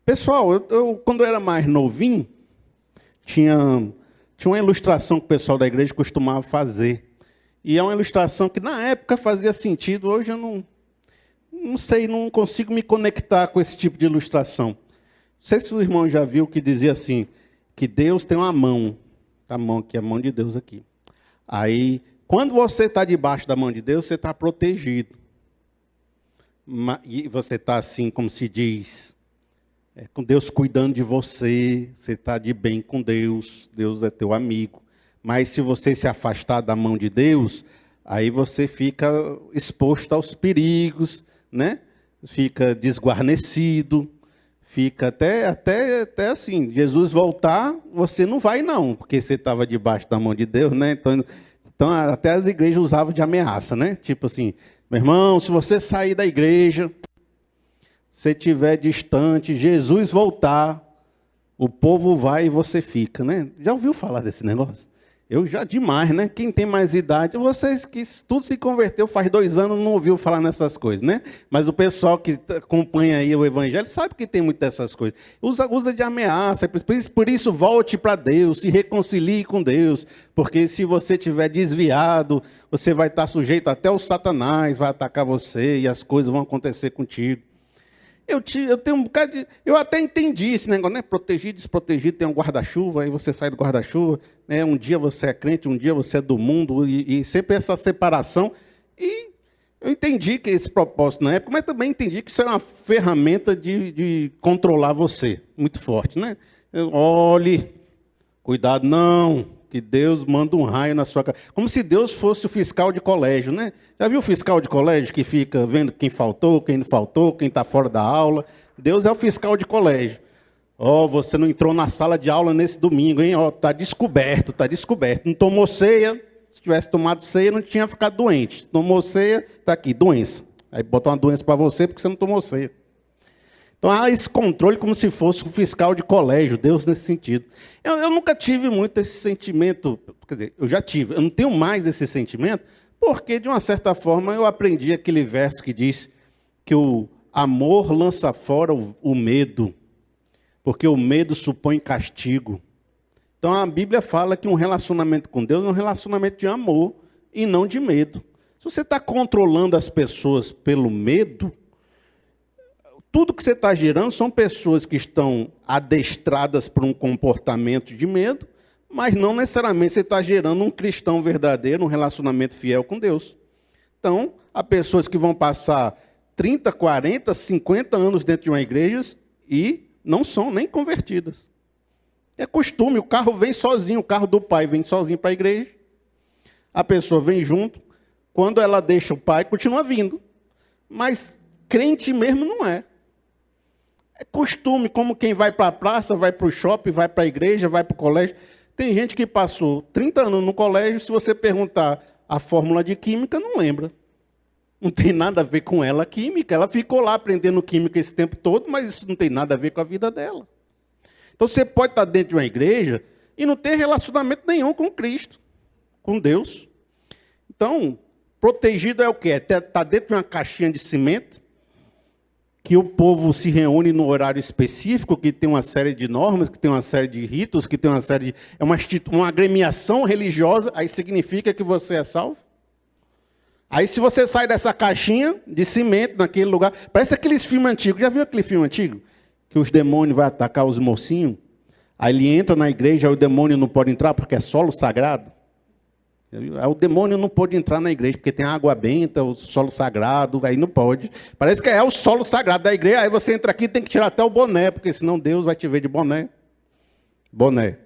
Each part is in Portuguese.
Pessoal, quando eu era mais novinho, tinha uma ilustração que o pessoal da igreja costumava fazer. E é uma ilustração que na época fazia sentido, hoje eu não sei, não consigo me conectar com esse tipo de ilustração. Não sei se o irmão já viu que dizia assim, que Deus tem uma mão, a mão aqui, a mão de Deus aqui. Aí, quando você está debaixo da mão de Deus, você está protegido. E você está assim, como se diz, com Deus cuidando de você, você está de bem com Deus, Deus é teu amigo. Mas se você se afastar da mão de Deus, aí você fica exposto aos perigos, né? Fica desguarnecido, fica até assim, Jesus voltar, você não vai não, porque você estava debaixo da mão de Deus, né? Então até as igrejas usavam de ameaça, né? Tipo assim, meu irmão, se você sair da igreja, se estiver distante, Jesus voltar, o povo vai e você fica, né? Já ouviu falar desse negócio? Eu já demais, né? Quem tem mais idade, vocês que tudo se converteu faz 2 anos, não ouviu falar nessas coisas, né? Mas o pessoal que acompanha aí o evangelho sabe que tem muitas dessas coisas. Usa de ameaça, por isso volte para Deus, se reconcilie com Deus, porque se você estiver desviado, você vai estar sujeito até o Satanás, vai atacar você e as coisas vão acontecer contigo. Eu tenho um bocado de... Eu até entendi esse negócio, né? Protegido, desprotegido, tem um guarda-chuva, aí você sai do guarda-chuva, né? Um dia você é crente, um dia você é do mundo, e sempre essa separação. E eu entendi que esse propósito na época, mas também entendi que isso é uma ferramenta de controlar você, muito forte, né? Olhe, cuidado, não, que Deus manda um raio na sua casa. Como se Deus fosse o fiscal de colégio, né? Já viu o fiscal de colégio que fica vendo quem faltou, quem não faltou, quem está fora da aula? Deus é o fiscal de colégio. Você não entrou na sala de aula nesse domingo, hein? Está descoberto, está descoberto. Não tomou ceia, se tivesse tomado ceia não tinha ficado doente. Tomou ceia, está aqui, doença. Aí botou uma doença para você porque você não tomou ceia. Então há esse controle como se fosse o fiscal de colégio, Deus nesse sentido. Eu nunca tive muito esse sentimento, quer dizer, eu já tive, eu não tenho mais esse sentimento, porque de uma certa forma eu aprendi aquele verso que diz que o amor lança fora o medo, porque o medo supõe castigo. Então a Bíblia fala que um relacionamento com Deus é um relacionamento de amor e não de medo. Se você está controlando as pessoas pelo medo, tudo que você está gerando são pessoas que estão adestradas por um comportamento de medo, mas não necessariamente você está gerando um cristão verdadeiro, um relacionamento fiel com Deus. Então, há pessoas que vão passar 30, 40, 50 anos dentro de uma igreja e não são nem convertidas. É costume, o carro vem sozinho, o carro do pai vem sozinho para a igreja, a pessoa vem junto, quando ela deixa o pai, continua vindo. Mas crente mesmo não é. É costume, como quem vai para a praça, vai para o shopping, vai para a igreja, vai para o colégio. Tem gente que passou 30 anos no colégio, se você perguntar a fórmula de química, não lembra. Não tem nada a ver com ela a química. Ela ficou lá aprendendo química esse tempo todo, mas isso não tem nada a ver com a vida dela. Então você pode estar dentro de uma igreja e não ter relacionamento nenhum com Cristo, com Deus. Então, protegido é o quê? Está dentro de uma caixinha de cimento, que o povo se reúne no horário específico, que tem uma série de normas, que tem uma série de ritos, que tem uma série de... É uma agremiação religiosa, aí significa que você é salvo? Aí se você sai dessa caixinha de cimento, naquele lugar... Parece aqueles filmes antigos. Já viu aquele filme antigo? Que os demônios vão atacar os mocinhos? Aí ele entra na igreja, aí o demônio não pode entrar porque é solo sagrado. O demônio não pode entrar na igreja, porque tem água benta, o solo sagrado, aí não pode. Parece que é o solo sagrado da igreja, aí você entra aqui e tem que tirar até o boné, porque senão Deus vai te ver de boné. Boné.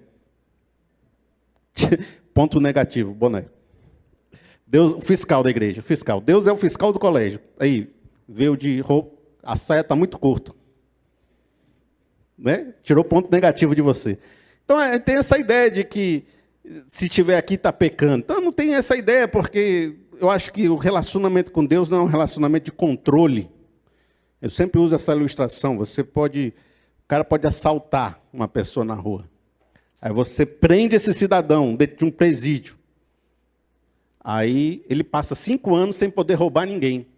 Ponto negativo, boné. Deus, o fiscal da igreja, fiscal. Deus é o fiscal do colégio. Aí, veio de roupa, a saia está muito curta. Né? Tirou ponto negativo de você. Então, tem essa ideia de que se estiver aqui, está pecando. Então, não tem essa ideia, porque eu acho que o relacionamento com Deus não é um relacionamento de controle. Eu sempre uso essa ilustração. O cara pode assaltar uma pessoa na rua. Aí você prende esse cidadão dentro de um presídio. Aí ele passa 5 anos sem poder roubar ninguém.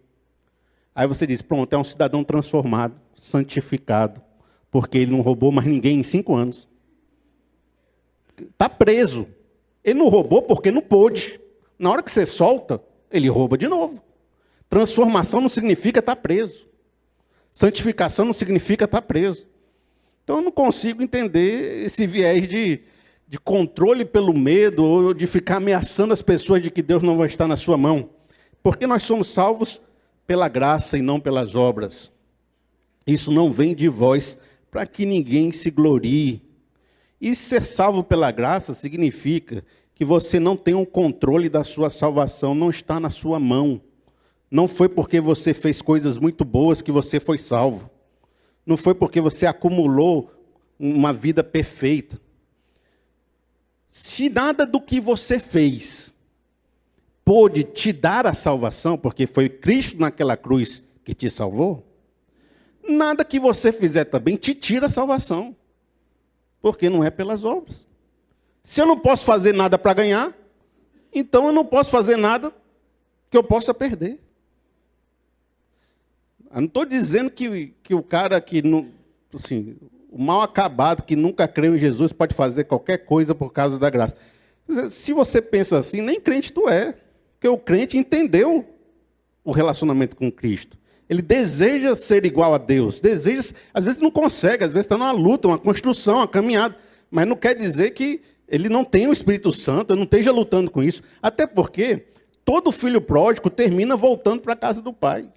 Aí você diz, pronto, é um cidadão transformado, santificado, porque ele não roubou mais ninguém em 5 anos. Está preso. Ele não roubou porque não pôde. Na hora que você solta, ele rouba de novo. Transformação não significa estar preso. Santificação não significa estar preso. Então eu não consigo entender esse viés de controle pelo medo, ou de ficar ameaçando as pessoas de que Deus não vai estar na sua mão. Porque nós somos salvos pela graça e não pelas obras. Isso não vem de vós, para que ninguém se glorie. E ser salvo pela graça significa que você não tem um controle da sua salvação, não está na sua mão. Não foi porque você fez coisas muito boas que você foi salvo. Não foi porque você acumulou uma vida perfeita. Se nada do que você fez pôde te dar a salvação, porque foi Cristo naquela cruz que te salvou, nada que você fizer também te tira a salvação, porque não é pelas obras. Se eu não posso fazer nada para ganhar, então eu não posso fazer nada que eu possa perder. Eu não estou dizendo que o cara que não, assim, o mal acabado, que nunca creu em Jesus, pode fazer qualquer coisa por causa da graça. Se você pensa assim, nem crente tu é. Porque o crente entendeu o relacionamento com Cristo. Ele deseja ser igual a Deus. Deseja, às vezes não consegue, às vezes está numa luta, uma construção, uma caminhada. Mas não quer dizer que ele não tenha o Espírito Santo, não esteja lutando com isso. Até porque todo filho pródigo termina voltando para a casa do pai.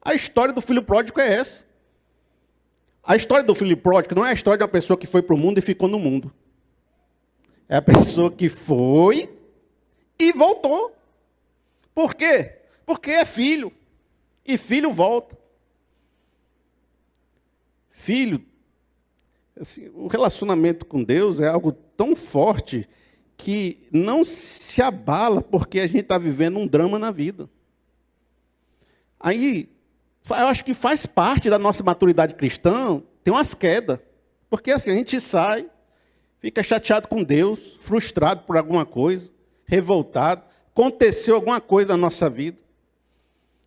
A história do filho pródigo é essa. A história do filho pródigo não é a história de uma pessoa que foi para o mundo e ficou no mundo. É a pessoa que foi e voltou. Por quê? Porque é filho. E filho volta. Filho, assim, o relacionamento com Deus é algo tão forte que não se abala porque a gente está vivendo um drama na vida. Aí, eu acho que faz parte da nossa maturidade cristã, tem umas quedas. Porque assim, a gente sai, fica chateado com Deus, frustrado por alguma coisa, revoltado, aconteceu alguma coisa na nossa vida.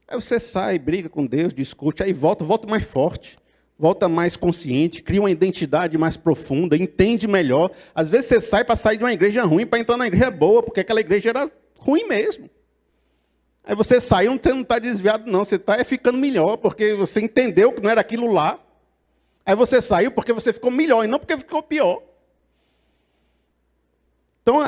Aí você sai, briga com Deus, discute, aí volta mais forte, volta mais consciente, cria uma identidade mais profunda, entende melhor. Às vezes você sai para sair de uma igreja ruim para entrar na igreja boa, porque aquela igreja era ruim mesmo. Aí você saiu, você não está desviado não, você está ficando melhor, porque você entendeu que não era aquilo lá. Aí você saiu porque você ficou melhor, e não porque ficou pior. Então,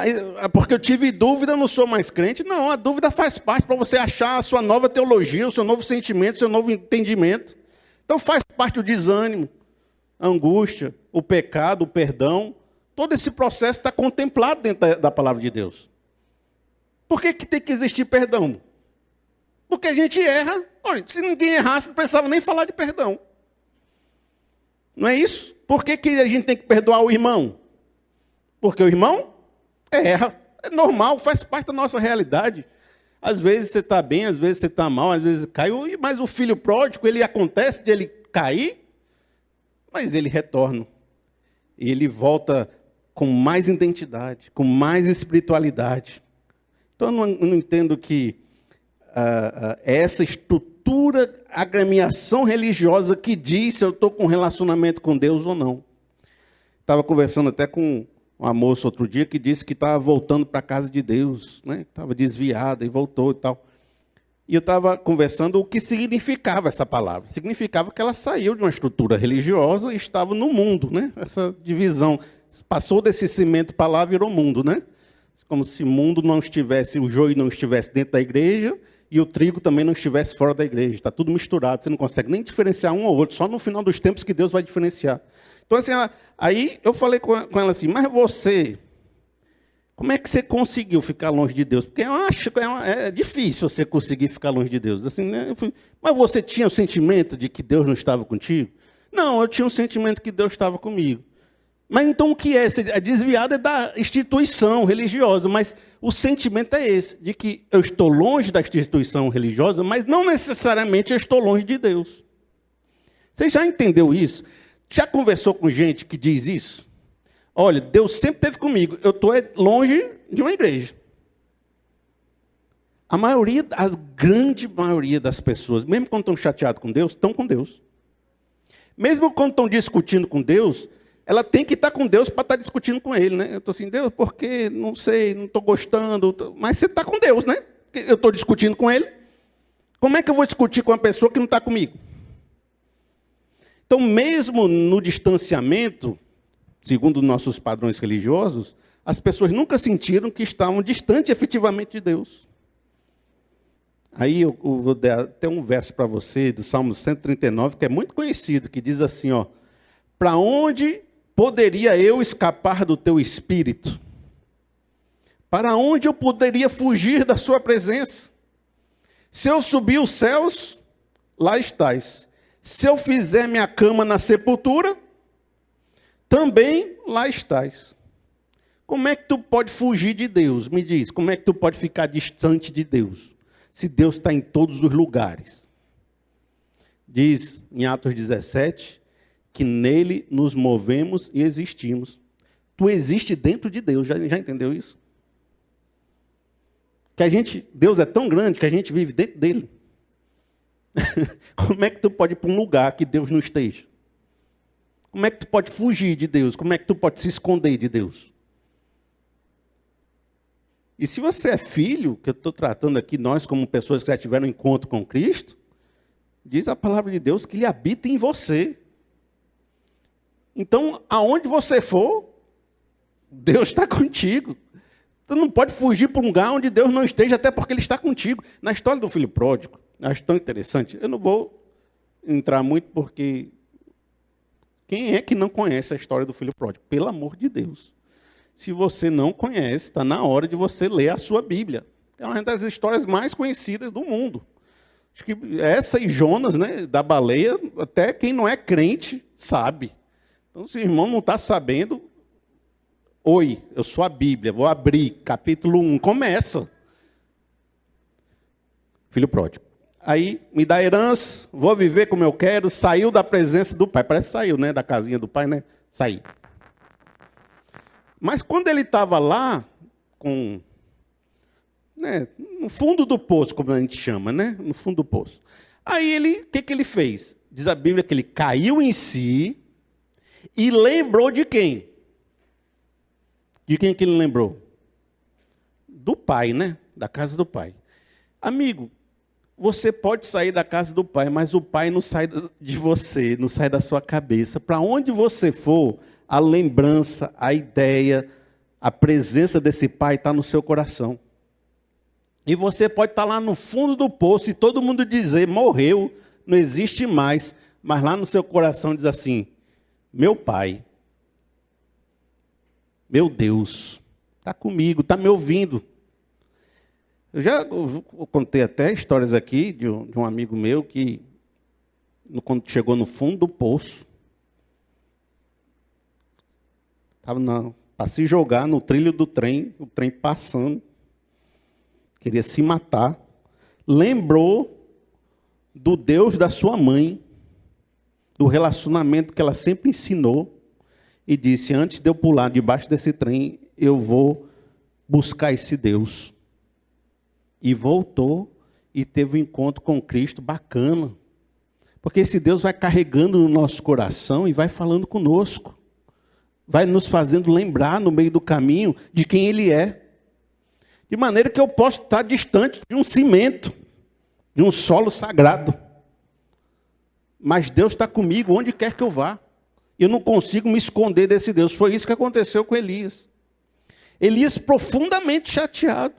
porque eu tive dúvida, eu não sou mais crente. Não, a dúvida faz parte para você achar a sua nova teologia, o seu novo sentimento, o seu novo entendimento. Então faz parte o desânimo, a angústia, o pecado, o perdão. Todo esse processo está contemplado dentro da palavra de Deus. Por que tem que existir perdão? Porque a gente erra. Olha, se ninguém errasse, não precisava nem falar de perdão. Não é isso? Por que a gente tem que perdoar o irmão? Porque o irmão erra. É normal, faz parte da nossa realidade. Às vezes você está bem, às vezes você está mal, às vezes caiu. Mas o filho pródigo, ele acontece de ele cair, mas ele retorna. E ele volta com mais identidade, com mais espiritualidade. Então eu não entendo que essa estrutura, agremiação religiosa que diz se eu estou com relacionamento com Deus ou não. Estava conversando até com uma moça outro dia que disse que estava voltando para a casa de Deus, né? Estava desviada e voltou e tal. E eu estava conversando o que significava essa palavra. Significava que ela saiu de uma estrutura religiosa e estava no mundo, né? Essa divisão. Passou desse cimento para lá, virou mundo, né? Como se o mundo não estivesse, o joio não estivesse dentro da igreja e o trigo também não estivesse fora da igreja. Está tudo misturado, você não consegue nem diferenciar um ou outro. Só no final dos tempos que Deus vai diferenciar. Então, assim, aí eu falei com ela assim, mas você, como é que você conseguiu ficar longe de Deus? Porque eu acho que é difícil você conseguir ficar longe de Deus. Assim, né? Mas você tinha o sentimento de que Deus não estava contigo? Não, eu tinha o sentimento que Deus estava comigo. Mas então o que é? A desviada é da instituição religiosa, mas o sentimento é esse, de que eu estou longe da instituição religiosa, mas não necessariamente eu estou longe de Deus. Você já entendeu isso? Já conversou com gente que diz isso? Olha, Deus sempre esteve comigo, eu estou longe de uma igreja. A grande maioria das pessoas, mesmo quando estão chateadas com Deus, estão com Deus. Mesmo quando estão discutindo com Deus, ela tem que estar com Deus para estar discutindo com Ele, né? Eu estou assim, Deus, por quê? Não sei, não estou gostando. Mas você está com Deus, né? Eu estou discutindo com Ele. Como é que eu vou discutir com uma pessoa que não está comigo? Então, mesmo no distanciamento, segundo nossos padrões religiosos, as pessoas nunca sentiram que estavam distantes efetivamente de Deus. Aí eu vou dar até um verso para você, do Salmo 139, que é muito conhecido, que diz assim, ó, para onde poderia eu escapar do teu espírito? Para onde eu poderia fugir da sua presença? Se eu subir os céus, lá estás. Se eu fizer minha cama na sepultura, também lá estás. Como é que tu pode fugir de Deus? Me diz, como é que tu pode ficar distante de Deus? Se Deus está em todos os lugares. Diz em Atos 17, que nele nos movemos e existimos. Tu existe dentro de Deus, já entendeu isso? Que Deus é tão grande que a gente vive dentro dele. Como é que tu pode ir para um lugar que Deus não esteja? Como é que tu pode fugir de Deus? Como é que tu pode se esconder de Deus? E se você é filho, que eu estou tratando aqui, nós como pessoas que já tiveram um encontro com Cristo, diz a palavra de Deus que Ele habita em você. Então, aonde você for, Deus está contigo. Tu não pode fugir para um lugar onde Deus não esteja, até porque Ele está contigo. Na história do filho pródigo, eu acho tão interessante. Eu não vou entrar muito porque quem é que não conhece a história do filho pródigo? Pelo amor de Deus. Se você não conhece, está na hora de você ler a sua Bíblia. É uma das histórias mais conhecidas do mundo. Acho que essa e Jonas, né, da baleia, até quem não é crente sabe. Então, se o irmão não está sabendo, oi, eu sou a Bíblia, vou abrir, capítulo 1, começa. Filho pródigo. Aí, me dá herança, vou viver como eu quero, saiu da presença do pai. Parece que saiu, né, da casinha do pai, né? Saiu. Mas quando ele estava lá, no fundo do poço, como a gente chama, né? No fundo do poço. Aí o que ele fez? Diz a Bíblia que ele caiu em si e lembrou de quem? De quem que ele lembrou? Do pai, né? Da casa do pai. Amigo, você pode sair da casa do pai, mas o pai não sai de você, não sai da sua cabeça. Para onde você for, a lembrança, a ideia, a presença desse pai está no seu coração. E você pode estar lá no fundo do poço e todo mundo dizer, morreu, não existe mais. Mas lá no seu coração diz assim, meu pai, meu Deus, está comigo, está me ouvindo. Eu contei até histórias aqui de um amigo meu que, quando chegou no fundo do poço, estava para se jogar no trilho do trem, o trem passando, queria se matar, lembrou do Deus da sua mãe, do relacionamento que ela sempre ensinou, e disse, antes de eu pular debaixo desse trem, eu vou buscar esse Deus. E voltou e teve um encontro com Cristo bacana. Porque esse Deus vai carregando no nosso coração e vai falando conosco. Vai nos fazendo lembrar no meio do caminho de quem Ele é. De maneira que eu posso estar distante de um cimento, de um solo sagrado. Mas Deus está comigo onde quer que eu vá. Eu não consigo me esconder desse Deus. Foi isso que aconteceu com Elias. Elias profundamente chateado.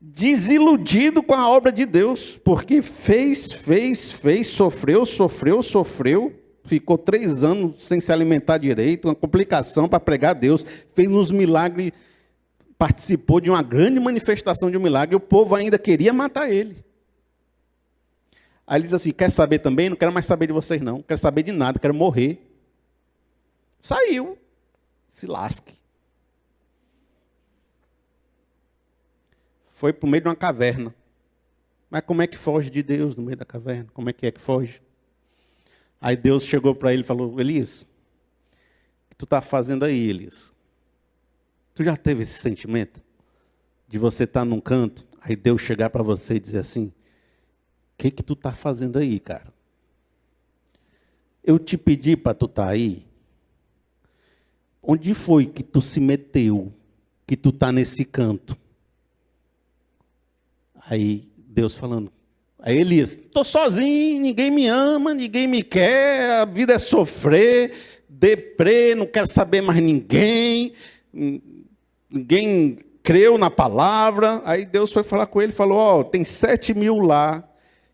Desiludido com a obra de Deus. Porque fez, sofreu. Ficou 3 anos sem se alimentar direito. Uma complicação para pregar a Deus. Fez uns milagres. Participou de uma grande manifestação de um milagre. E o povo ainda queria matar ele. Aí ele diz assim, quer saber também? Não quero mais saber de vocês não. Não quero saber de nada, quero morrer. Saiu. Se lasque. Foi para o meio de uma caverna. Mas como é que foge de Deus no meio da caverna? Como é que foge? Aí Deus chegou para ele e falou, Elias, o que tu está fazendo aí, Elias? Tu já teve esse sentimento? De você estar num canto, aí Deus chegar para você e dizer assim, o que tu está fazendo aí, cara? eu te pedi para tu estar aí. Onde foi que tu se meteu, que tu está nesse canto? Aí Deus falando, aí Elias, estou sozinho, ninguém me ama, ninguém me quer, a vida é sofrer, deprê, não quero saber mais ninguém, ninguém creu na palavra. Aí Deus foi falar com ele, falou, tem 7.000 lá,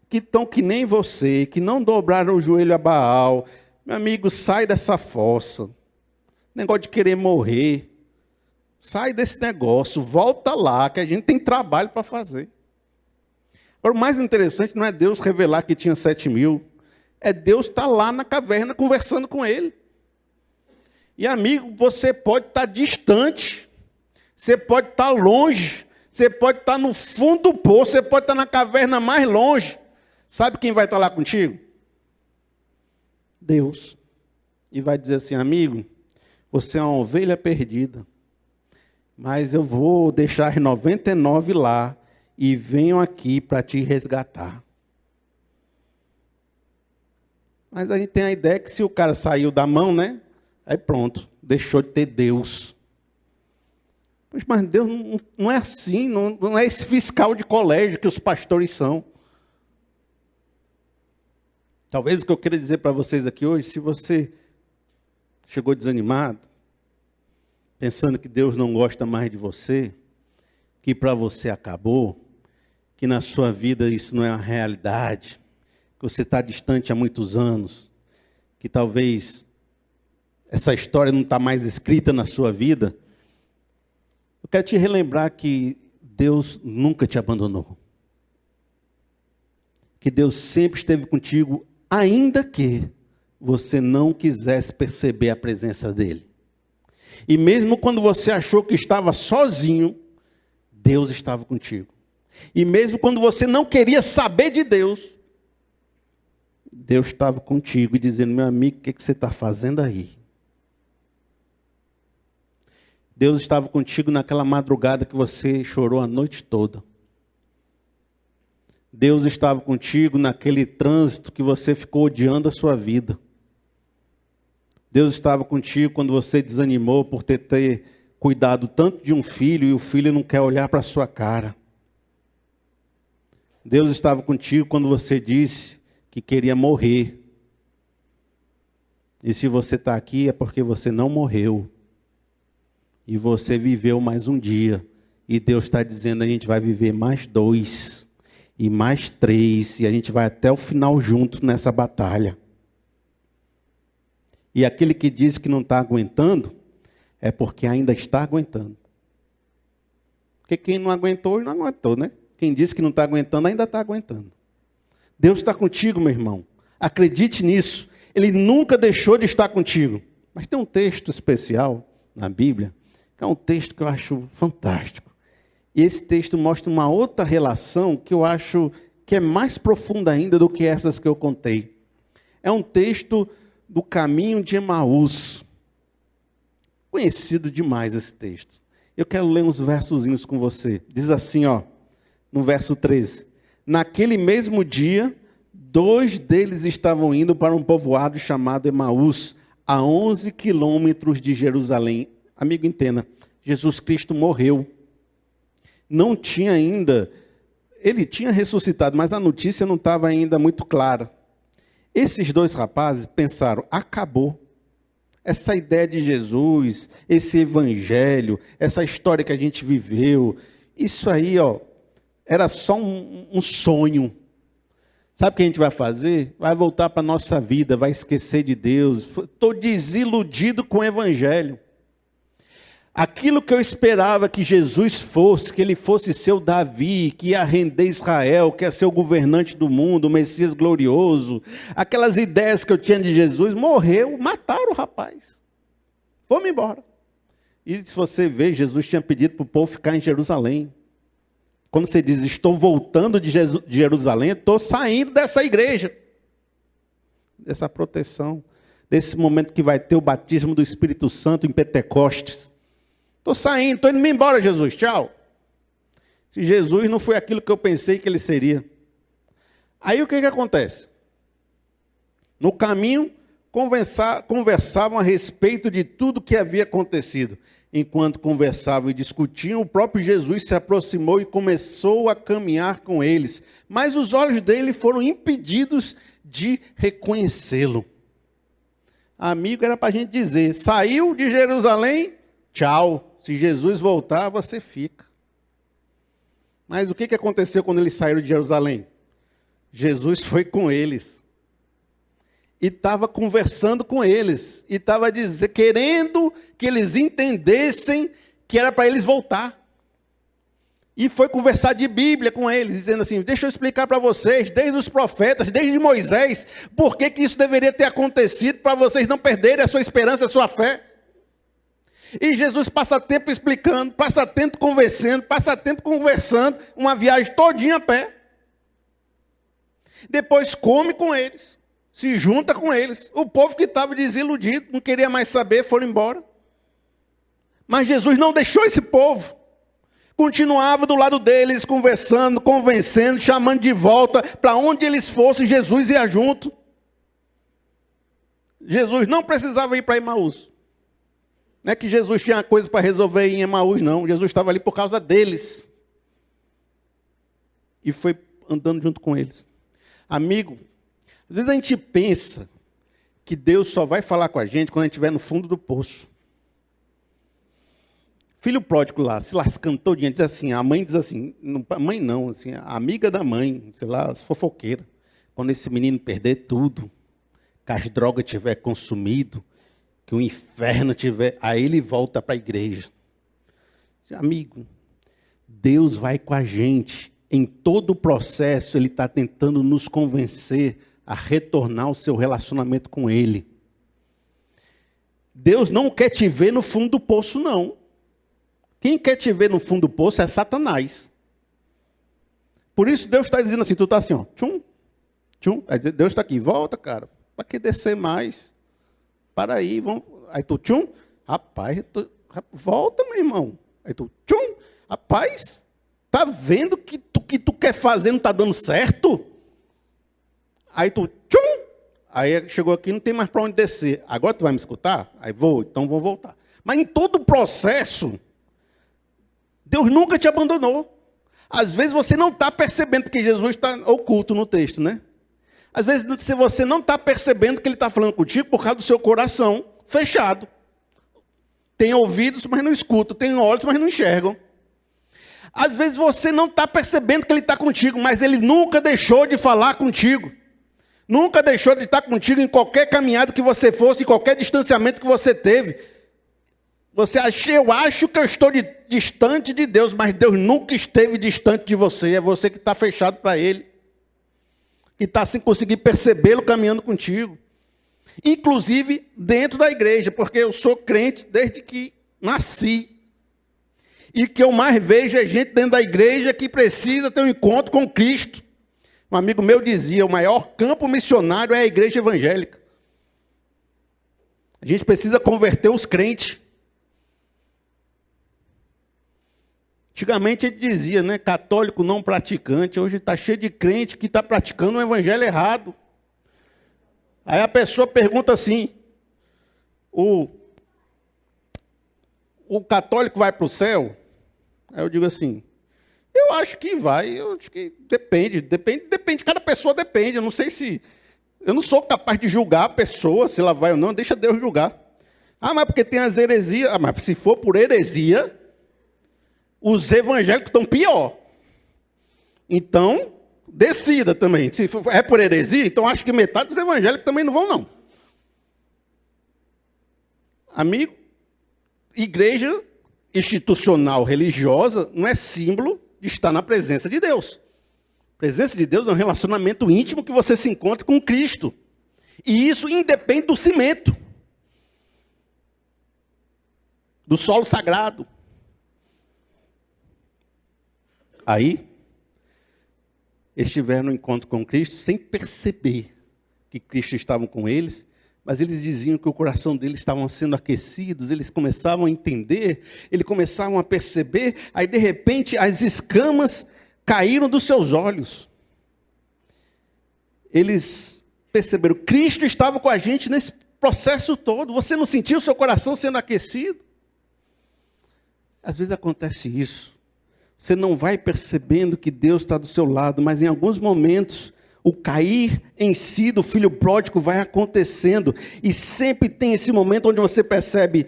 que estão que nem você, que não dobraram o joelho a Baal. Meu amigo, sai dessa fossa, negócio de querer morrer, sai desse negócio, volta lá, que a gente tem trabalho para fazer. Agora, o mais interessante não é Deus revelar que tinha 7.000, é Deus estar lá na caverna conversando com ele. E amigo, você pode estar distante, você pode estar longe, você pode estar no fundo do poço, você pode estar na caverna mais longe. Sabe quem vai estar lá contigo? Deus. E vai dizer assim, amigo, você é uma ovelha perdida, mas eu vou deixar as 99 lá, e venham aqui para te resgatar. Mas a gente tem a ideia que se o cara saiu da mão, né? Aí pronto, deixou de ter Deus. Mas Deus não é assim, não é esse fiscal de colégio que os pastores são. Talvez o que eu queira dizer para vocês aqui hoje, se você chegou desanimado, pensando que Deus não gosta mais de você, que para você acabou, que na sua vida isso não é uma realidade, que você está distante há muitos anos, que talvez essa história não está mais escrita na sua vida, eu quero te relembrar que Deus nunca te abandonou. Que Deus sempre esteve contigo, ainda que você não quisesse perceber a presença dEle. E mesmo quando você achou que estava sozinho, Deus estava contigo. E mesmo quando você não queria saber de Deus, Deus estava contigo e dizendo, meu amigo, o que você está fazendo aí? Deus estava contigo naquela madrugada que você chorou a noite toda. Deus estava contigo naquele trânsito que você ficou odiando a sua vida. Deus estava contigo quando você desanimou por ter cuidado tanto de um filho e o filho não quer olhar para a sua cara. Deus estava contigo quando você disse que queria morrer. E se você está aqui é porque você não morreu. E você viveu mais um dia. E Deus está dizendo, a gente vai viver mais 2. E mais 3. E a gente vai até o final juntos nessa batalha. E aquele que diz que não está aguentando, é porque ainda está aguentando. Porque quem não aguentou, não aguentou, né? Quem disse que não está aguentando, ainda está aguentando. Deus está contigo, meu irmão. Acredite nisso. Ele nunca deixou de estar contigo. Mas tem um texto especial na Bíblia, que é um texto que eu acho fantástico. E esse texto mostra uma outra relação que eu acho que é mais profunda ainda do que essas que eu contei. É um texto do caminho de Emaús. Conhecido demais esse texto. Eu quero ler uns versozinhos com você. Diz assim, ó. No verso 13, naquele mesmo dia, 2 deles estavam indo para um povoado chamado Emaús, a 11 quilômetros de Jerusalém. Amigo, entenda, Jesus Cristo morreu. Não tinha ainda, ele tinha ressuscitado, mas a notícia não estava ainda muito clara. Esses 2 rapazes pensaram, acabou. Essa ideia de Jesus, esse evangelho, essa história que a gente viveu, isso aí, ó, era só um sonho. Sabe o que a gente vai fazer? Vai voltar para a nossa vida, vai esquecer de Deus. Estou desiludido com o evangelho. Aquilo que eu esperava que Jesus fosse, que ele fosse ser o Davi, que ia render Israel, que ia ser o governante do mundo, o Messias glorioso. Aquelas ideias que eu tinha de Jesus, morreu, mataram o rapaz. Vamos embora. E se você ver, Jesus tinha pedido para o povo ficar em Jerusalém. Quando você diz, estou voltando de Jerusalém, estou saindo dessa igreja. Dessa proteção. Desse momento que vai ter o batismo do Espírito Santo em Pentecostes. Estou saindo, estou indo embora, Jesus, tchau. Se Jesus não foi aquilo que eu pensei que ele seria. Aí o que acontece? No caminho, conversavam a respeito de tudo que havia acontecido. Enquanto conversavam e discutiam, o próprio Jesus se aproximou e começou a caminhar com eles. Mas os olhos dele foram impedidos de reconhecê-lo. Amigo, era para a gente dizer, saiu de Jerusalém, tchau. Se Jesus voltar, você fica. Mas o que aconteceu quando eles saíram de Jerusalém? Jesus foi com eles. E estava conversando com eles. E estava querendo que eles entendessem que era para eles voltar. E foi conversar de Bíblia com eles, dizendo assim, deixa eu explicar para vocês, desde os profetas, desde Moisés, por que isso deveria ter acontecido para vocês não perderem a sua esperança, a sua fé. E Jesus passa tempo explicando, passa tempo convencendo, passa tempo conversando, uma viagem todinha a pé. Depois come com eles, se junta com eles. O povo que estava desiludido, não queria mais saber, foram embora. Mas Jesus não deixou esse povo. Continuava do lado deles, conversando, convencendo, chamando de volta. Para onde eles fossem, Jesus ia junto. Jesus não precisava ir para Emaús. Não é que Jesus tinha coisa para resolver em Emaús, não. Jesus estava ali por causa deles. E foi andando junto com eles. Amigo, às vezes a gente pensa que Deus só vai falar com a gente quando a gente estiver no fundo do poço. Filho pródigo lá, se lascando todinha, diz assim, a mãe diz assim, a mãe não, assim, a amiga da mãe, sei lá, as fofoqueiras. Quando esse menino perder tudo, que as drogas tiver consumido, que o inferno tiver, aí ele volta para a igreja. Amigo, Deus vai com a gente. Em todo o processo, Ele está tentando nos convencer a retornar ao seu relacionamento com Ele. Deus não quer te ver no fundo do poço, não. Quem quer te ver no fundo do poço é Satanás. Por isso Deus está dizendo assim, tu está assim, ó, tchum, tchum. Aí Deus está aqui, volta, cara, para que descer mais? Para aí, vamos. Aí tu, tchum, rapaz, volta, meu irmão. Aí tu, tchum, rapaz, tá vendo que tu quer fazer não está dando certo? Aí tu, tchum, aí chegou aqui, não tem mais para onde descer. Agora tu vai me escutar? Aí vou, então vou voltar. Mas em todo o processo, Deus nunca te abandonou. Às vezes você não está percebendo, porque Jesus está oculto no texto, né? Às vezes você não está percebendo que Ele está falando contigo por causa do seu coração fechado. Tem ouvidos, mas não escutam. Tem olhos, mas não enxergam. Às vezes você não está percebendo que Ele está contigo, mas Ele nunca deixou de falar contigo. Nunca deixou de estar contigo em qualquer caminhada que você fosse, em qualquer distanciamento que você teve. Eu acho que eu estou distante de Deus, mas Deus nunca esteve distante de você. É você que está fechado para Ele. Que está sem conseguir percebê-lo caminhando contigo. Inclusive dentro da igreja, porque eu sou crente desde que nasci. E o que eu mais vejo é gente dentro da igreja que precisa ter um encontro com Cristo. Um amigo meu dizia, o maior campo missionário é a igreja evangélica. A gente precisa converter os crentes. Antigamente ele dizia, né, católico não praticante, hoje está cheio de crente que está praticando um evangelho errado. Aí a pessoa pergunta assim, o católico vai para o céu? Aí eu digo assim, eu acho que vai, eu acho que depende, cada pessoa depende, eu não sei se, eu não sou capaz de julgar a pessoa, se ela vai ou não, deixa Deus julgar. Ah, mas porque tem as heresias, mas se for por heresia, os evangélicos estão pior. Então, decida também. Se é por heresia, então acho que metade dos evangélicos também não vão, não. Amigo, igreja institucional religiosa não é símbolo de estar na presença de Deus. A presença de Deus é um relacionamento íntimo que você se encontra com Cristo. E isso independe do cimento, do solo sagrado. Aí, eles tiveram um encontro com Cristo sem perceber que Cristo estava com eles, mas eles diziam que o coração deles estava sendo aquecidos, eles começavam a entender, eles começavam a perceber, aí de repente as escamas caíram dos seus olhos. Eles perceberam, Cristo estava com a gente processo todo. Você não sentiu o seu coração sendo aquecido? Às vezes acontece isso. Você não vai percebendo que Deus está do seu lado, mas em alguns momentos o cair em si do filho pródigo vai acontecendo. E sempre tem esse momento onde você percebe,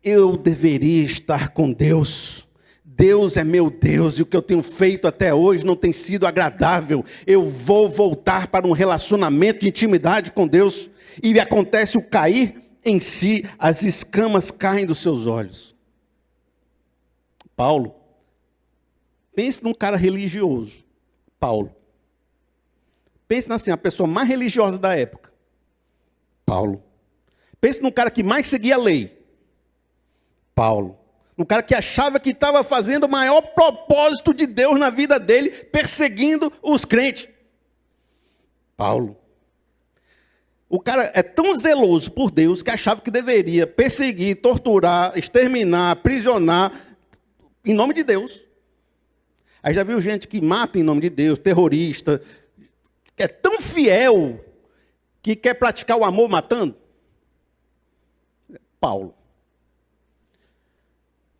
eu deveria estar com Deus. Deus é meu Deus e o que eu tenho feito até hoje não tem sido agradável. Eu vou voltar para um relacionamento de intimidade com Deus. E acontece o cair em si, as escamas caem dos seus olhos. Paulo, pense num cara religioso. Paulo. Pense assim, a pessoa mais religiosa da época. Paulo. Pense num cara que mais seguia a lei. Paulo. Um cara que achava que estava fazendo o maior propósito de Deus na vida dele, perseguindo os crentes. Paulo. O cara é tão zeloso por Deus que achava que deveria perseguir, torturar, exterminar, aprisionar em nome de Deus. Aí já viu gente que mata em nome de Deus, terrorista, que é tão fiel que quer praticar o amor matando? Paulo.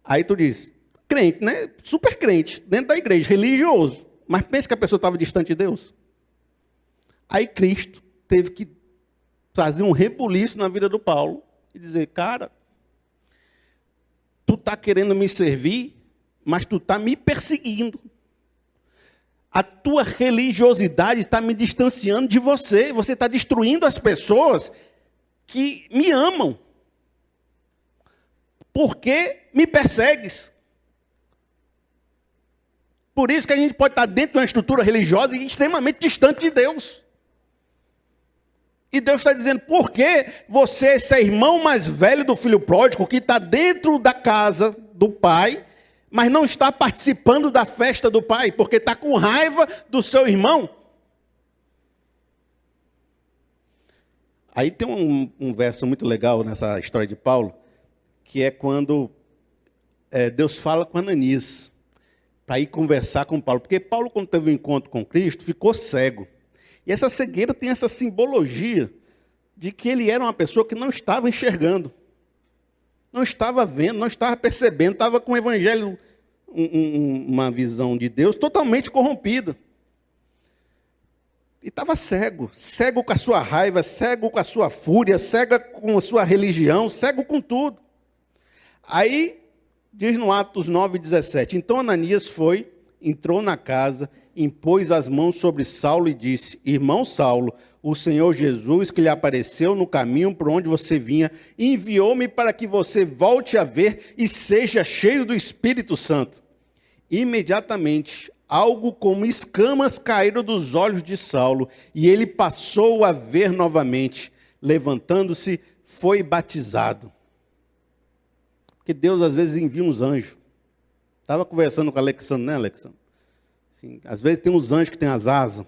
Aí tu diz, crente, né? Super crente, dentro da igreja, religioso. Mas pensa que a pessoa estava distante de Deus? Aí Cristo teve que fazer um rebuliço na vida do Paulo e dizer, cara, tu está querendo me servir, mas tu está me perseguindo. A tua religiosidade está me distanciando de você. Você está destruindo as pessoas que me amam. Por que me persegues? Por isso que a gente pode estar dentro de uma estrutura religiosa e extremamente distante de Deus. E Deus está dizendo, por que você, esse irmão mais velho do filho pródigo, que está dentro da casa do pai, mas não está participando da festa do pai, porque está com raiva do seu irmão? Aí tem um verso muito legal nessa história de Paulo, que é quando Deus fala com Ananias, para ir conversar com Paulo. Porque Paulo, quando teve um encontro com Cristo, ficou cego. E essa cegueira tem essa simbologia de que ele era uma pessoa que não estava enxergando, não estava vendo, não estava percebendo, estava com o evangelho, uma visão de Deus totalmente corrompida. E estava cego, cego com a sua raiva, cego com a sua fúria, cego com a sua religião, cego com tudo. Aí, diz no Atos 9:17, então Ananias foi, entrou na casa, impôs as mãos sobre Saulo e disse, irmão Saulo, o Senhor Jesus que lhe apareceu no caminho por onde você vinha, enviou-me para que você volte a ver e seja cheio do Espírito Santo. Imediatamente, algo como escamas caíram dos olhos de Saulo, e ele passou a ver novamente. Levantando-se, foi batizado. Porque Deus às vezes envia uns anjos. Estava conversando com a Alexandre, né, Alexandre? Assim, às vezes tem uns anjos que têm as asas.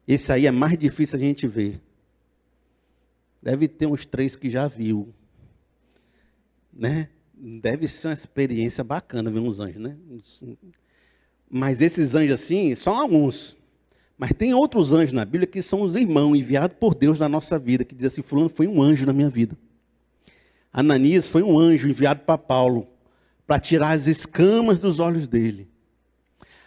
Esse aí é mais difícil a gente ver. Deve ter uns 3 que já viu. Né? Deve ser uma experiência bacana ver uns anjos, né? Mas esses anjos assim, são alguns. Mas tem outros anjos na Bíblia que são os irmãos enviados por Deus na nossa vida, que diz assim, fulano foi um anjo na minha vida. Ananias foi um anjo enviado para Paulo, para tirar as escamas dos olhos dele.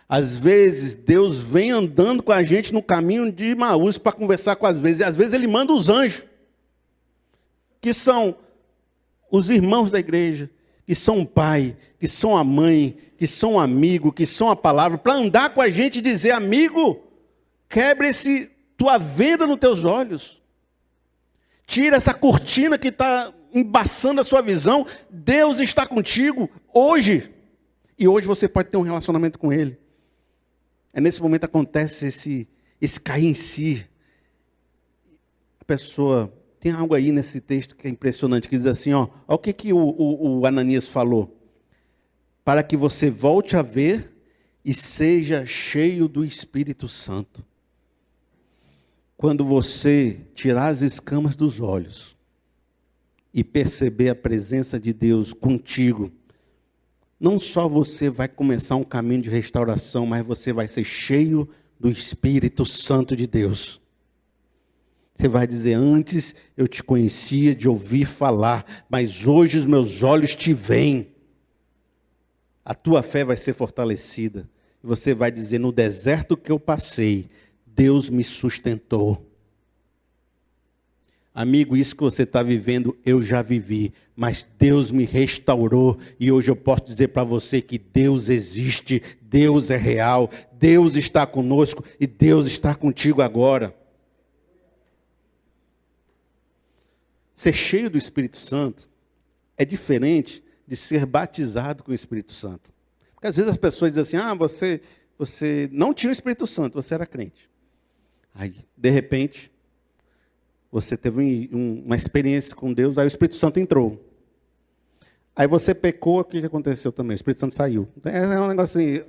Às vezes, Deus vem andando com a gente no caminho de Emaús para conversar com as vezes. E às vezes ele manda os anjos, que são os irmãos da igreja, que são o pai, que são a mãe, que são o amigo, que são a palavra, para andar com a gente e dizer, amigo, quebre tua venda nos teus olhos. Tira essa cortina que está embaçando a sua visão. Deus está contigo hoje. E hoje você pode ter um relacionamento com Ele. É nesse momento que acontece esse cair em si. A pessoa... Tem algo aí nesse texto que é impressionante, que diz assim, ó o que o Ananias falou. Para que você volte a ver e seja cheio do Espírito Santo. Quando você tirar as escamas dos olhos e perceber a presença de Deus contigo, não só você vai começar um caminho de restauração, mas você vai ser cheio do Espírito Santo de Deus. Você vai dizer: antes eu te conhecia de ouvir falar, mas hoje os meus olhos te veem. A tua fé vai ser fortalecida. Você vai dizer: no deserto que eu passei, Deus me sustentou. Amigo, isso que você está vivendo, eu já vivi, mas Deus me restaurou, e hoje eu posso dizer para você que Deus existe, Deus é real, Deus está conosco, e Deus está contigo agora. Ser cheio do Espírito Santo é diferente de ser batizado com o Espírito Santo. Porque às vezes as pessoas dizem assim: você não tinha o Espírito Santo, você era crente. Aí, de repente, você teve uma experiência com Deus, aí o Espírito Santo entrou. Aí você pecou, o que aconteceu também? O Espírito Santo saiu. É um negócio assim: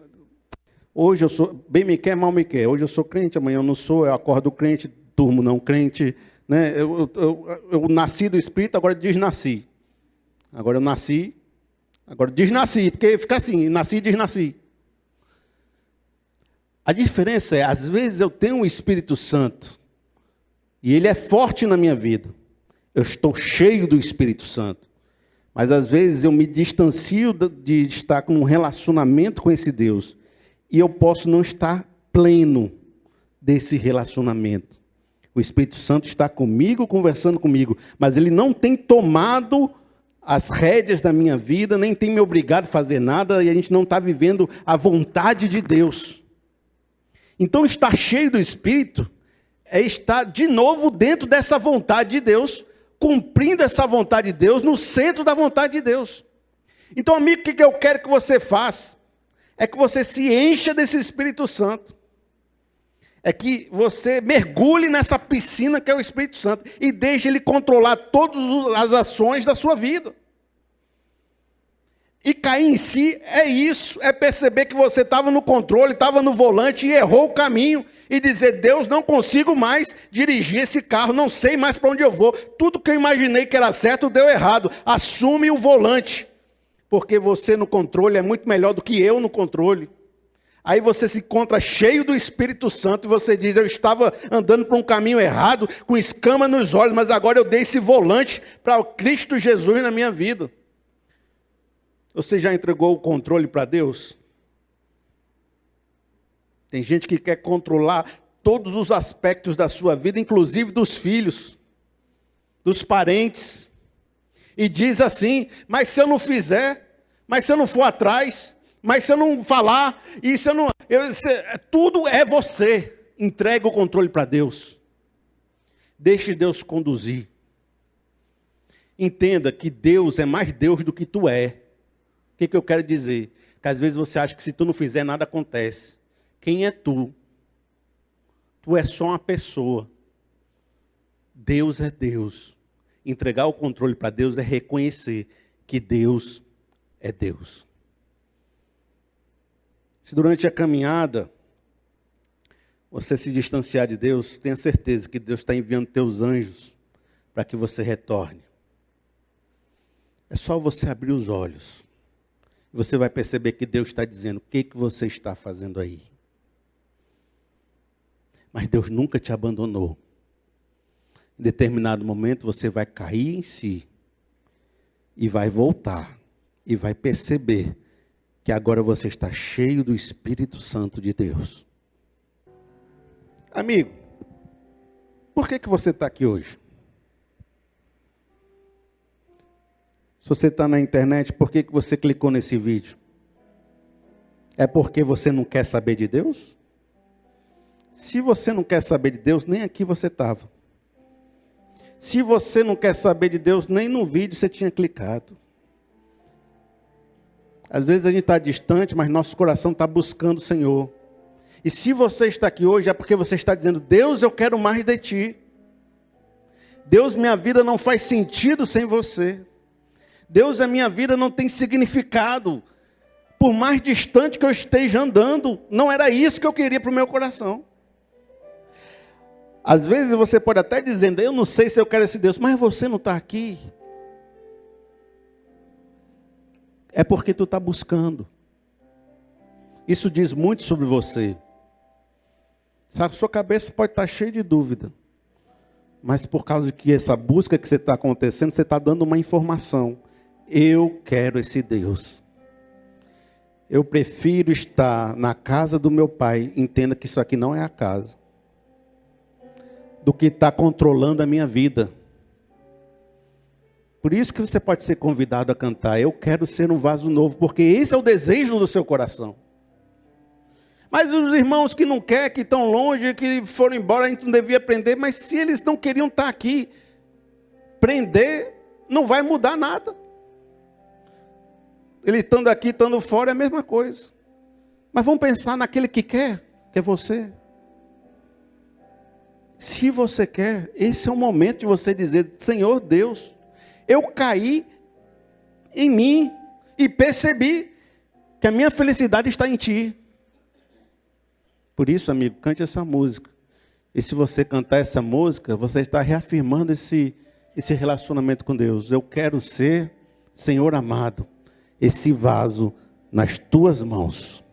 hoje eu sou, bem me quer, mal me quer. Hoje eu sou crente, amanhã eu não sou, eu acordo crente, durmo não crente. Né? Eu nasci do Espírito, agora desnasci. Agora eu nasci, agora desnasci, porque fica assim: nasci e desnasci. A diferença é, às vezes eu tenho o Espírito Santo, e ele é forte na minha vida. Eu estou cheio do Espírito Santo. Mas às vezes eu me distancio de estar com um relacionamento com esse Deus. E eu posso não estar pleno desse relacionamento. O Espírito Santo está comigo, conversando comigo. Mas ele não tem tomado as rédeas da minha vida, nem tem me obrigado a fazer nada. E a gente não está vivendo a vontade de Deus. Então estar cheio do Espírito é estar de novo dentro dessa vontade de Deus, cumprindo essa vontade de Deus, no centro da vontade de Deus. Então, amigo, o que eu quero que você faça? É que você se encha desse Espírito Santo. É que você mergulhe nessa piscina que é o Espírito Santo e deixe ele controlar todas as ações da sua vida. E cair em si é isso, é perceber que você estava no controle, estava no volante e errou o caminho. E dizer: Deus, não consigo mais dirigir esse carro, não sei mais para onde eu vou. Tudo que eu imaginei que era certo, deu errado. Assume o volante, porque você no controle é muito melhor do que eu no controle. Aí você se encontra cheio do Espírito Santo e você diz: eu estava andando por um caminho errado, com escama nos olhos, mas agora eu dei esse volante para o Cristo Jesus na minha vida. Você já entregou o controle para Deus? Tem gente que quer controlar todos os aspectos da sua vida, inclusive dos filhos, dos parentes. E diz assim: mas se eu não fizer, mas se eu não for atrás, mas se eu não falar, e se eu não... tudo é você. Entrega o controle para Deus. Deixe Deus conduzir. Entenda que Deus é mais Deus do que tu é. O que eu quero dizer? Que às vezes você acha que se tu não fizer, nada acontece. Quem é tu? Tu é só uma pessoa. Deus é Deus. Entregar o controle para Deus é reconhecer que Deus é Deus. Se durante a caminhada você se distanciar de Deus, tenha certeza que Deus está enviando teus anjos para que você retorne. É só você abrir os olhos. Você vai perceber que Deus está dizendo: o que você está fazendo aí? Mas Deus nunca te abandonou. Em determinado momento você vai cair em si. E vai voltar. E vai perceber que agora você está cheio do Espírito Santo de Deus. Amigo, por que você está aqui hoje? Se você está na internet, por que você clicou nesse vídeo? É porque você não quer saber de Deus? Se você não quer saber de Deus, nem aqui você estava. Se você não quer saber de Deus, nem no vídeo você tinha clicado. Às vezes a gente está distante, mas nosso coração está buscando o Senhor. E se você está aqui hoje, é porque você está dizendo: Deus, eu quero mais de Ti. Deus, minha vida não faz sentido sem você. Deus, a minha vida não tem significado. Por mais distante que eu esteja andando, não era isso que eu queria para o meu coração. Às vezes você pode até dizer: eu não sei se eu quero esse Deus, mas você não está aqui. É porque tu está buscando. Isso diz muito sobre você. A sua cabeça pode estar cheia de dúvida. Mas por causa que essa busca que você está acontecendo, você está dando uma informação. Eu quero esse Deus. Eu prefiro estar na casa do meu pai, entenda que isso aqui não é a casa, do que estar controlando a minha vida. Por isso que você pode ser convidado a cantar, eu quero ser um vaso novo, porque esse é o desejo do seu coração. Mas os irmãos que não querem, que estão longe, que foram embora, a gente não devia prender, mas se eles não queriam estar aqui, prender não vai mudar nada. Ele estando aqui, estando fora, é a mesma coisa. Mas vamos pensar naquele que quer, que é você. Se você quer, esse é o momento de você dizer, Senhor Deus, eu caí em mim e percebi que a minha felicidade está em Ti. Por isso, amigo, cante essa música. E se você cantar essa música, você está reafirmando esse relacionamento com Deus. Eu quero ser, Senhor amado, esse vaso nas Tuas mãos.